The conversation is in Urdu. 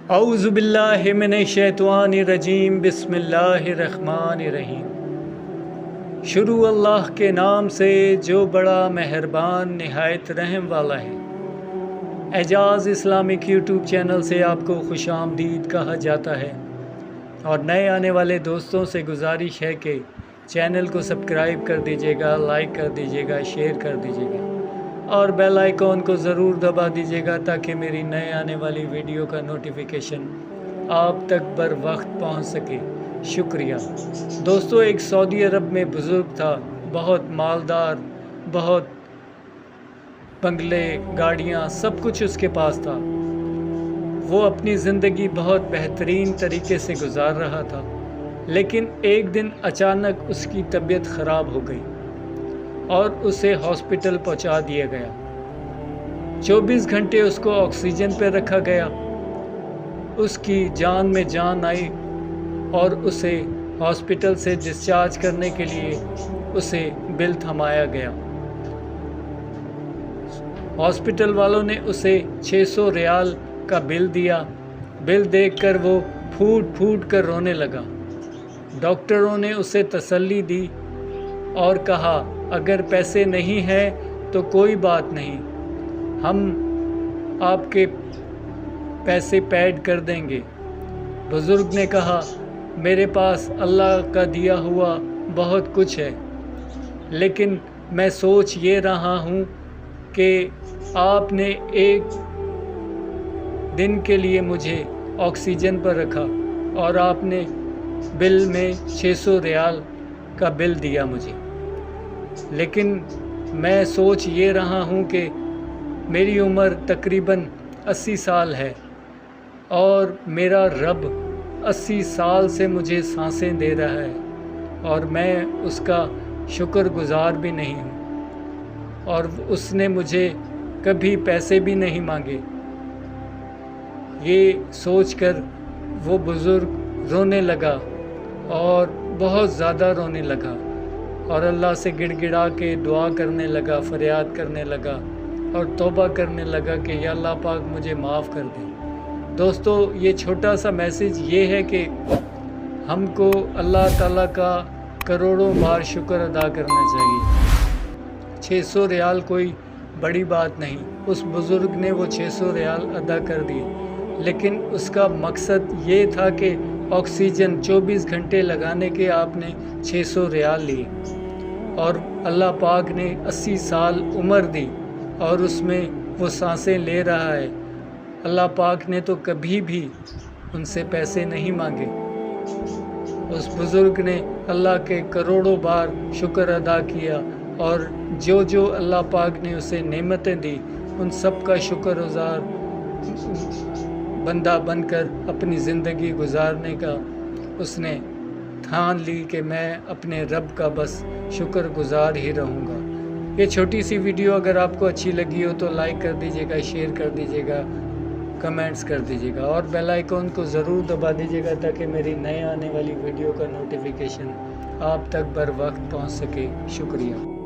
اعوذ باللہ من الشیطان الرجیم بسم اللہ الرحمن الرحیم۔ شروع اللہ کے نام سے جو بڑا مہربان نہایت رحم والا ہے۔ اعجاز اسلامک یوٹیوب چینل سے آپ کو خوش آمدید کہا جاتا ہے، اور نئے آنے والے دوستوں سے گزارش ہے کہ چینل کو سبسکرائب کر دیجیے گا، لائک کر دیجیے گا، شیئر کر دیجیے گا اور بیل آئیکن کو ضرور دبا دیجیے گا تاکہ میری نئے آنے والی ویڈیو کا نوٹیفیکیشن آپ تک بر وقت پہنچ سکے۔ شکریہ دوستو۔ ایک سعودی عرب میں بزرگ تھا، بہت مالدار، بہت بنگلے، گاڑیاں، سب کچھ اس کے پاس تھا۔ وہ اپنی زندگی بہت بہترین طریقے سے گزار رہا تھا، لیکن ایک دن اچانک اس کی طبیعت خراب ہو گئی اور اسے ہاسپٹل پہنچا دیا گیا۔ 24 گھنٹے اس کو آکسیجن پہ رکھا گیا۔ اس کی جان میں جان آئی اور اسے ہاسپٹل سے ڈسچارج کرنے کے لیے اسے بل تھمایا گیا۔ ہاسپٹل والوں نے اسے 600 ریال کا بل دیا۔ بل دیکھ کر وہ پھوٹ پھوٹ کر رونے لگا۔ ڈاکٹروں نے اسے تسلی دی اور کہا اگر پیسے نہیں ہیں تو کوئی بات نہیں، ہم آپ کے پیسے پیڈ کر دیں گے۔ بزرگ نے کہا میرے پاس اللہ کا دیا ہوا بہت کچھ ہے، لیکن میں سوچ یہ رہا ہوں کہ آپ نے ایک دن کے لیے مجھے آکسیجن پر رکھا اور آپ نے بل میں 600 ریال کا بل دیا مجھے، لیکن میں سوچ یہ رہا ہوں کہ میری عمر تقریباً 80 سال ہے اور میرا رب 80 سال سے مجھے سانسیں دے رہا ہے اور میں اس کا شکر گزار بھی نہیں ہوں، اور اس نے مجھے کبھی پیسے بھی نہیں مانگے۔ یہ سوچ کر وہ بزرگ رونے لگا اور بہت زیادہ رونے لگا اور اللہ سے گڑ گڑا کے دعا کرنے لگا، فریاد کرنے لگا اور توبہ کرنے لگا کہ یا اللہ پاک مجھے معاف کر دے۔ دوستو، یہ چھوٹا سا میسیج یہ ہے کہ ہم کو اللہ تعالیٰ کا کروڑوں بار شکر ادا کرنا چاہیے۔ 600 ریال کوئی بڑی بات نہیں، اس بزرگ نے وہ 600 ریال ادا کر دیے، لیکن اس کا مقصد یہ تھا کہ آکسیجن 24 گھنٹے لگانے کے آپ نے 600 ریال لیے، اور اللہ پاک نے 80 سال عمر دی اور اس میں وہ سانسیں لے رہا ہے۔ اللہ پاک نے تو کبھی بھی ان سے پیسے نہیں مانگے۔ اس بزرگ نے اللہ کے کروڑوں بار شکر ادا کیا اور جو جو اللہ پاک نے اسے نعمتیں دی ان سب کا شکر گزار بندہ بن کر اپنی زندگی گزارنے کا اس نے ٹھان لی کہ میں اپنے رب کا بس شکر گزار ہی رہوں گا۔ یہ چھوٹی سی ویڈیو اگر آپ کو اچھی لگی ہو تو لائک کر دیجیے گا، شیئر کر دیجیے گا، کمنٹس کر دیجیے گا اور بیل آئیکن کو ضرور دبا دیجیے گا تاکہ میری نئے آنے والی ویڈیو کا نوٹیفیکیشن آپ تک بر وقت پہنچ سکے۔ شکریہ۔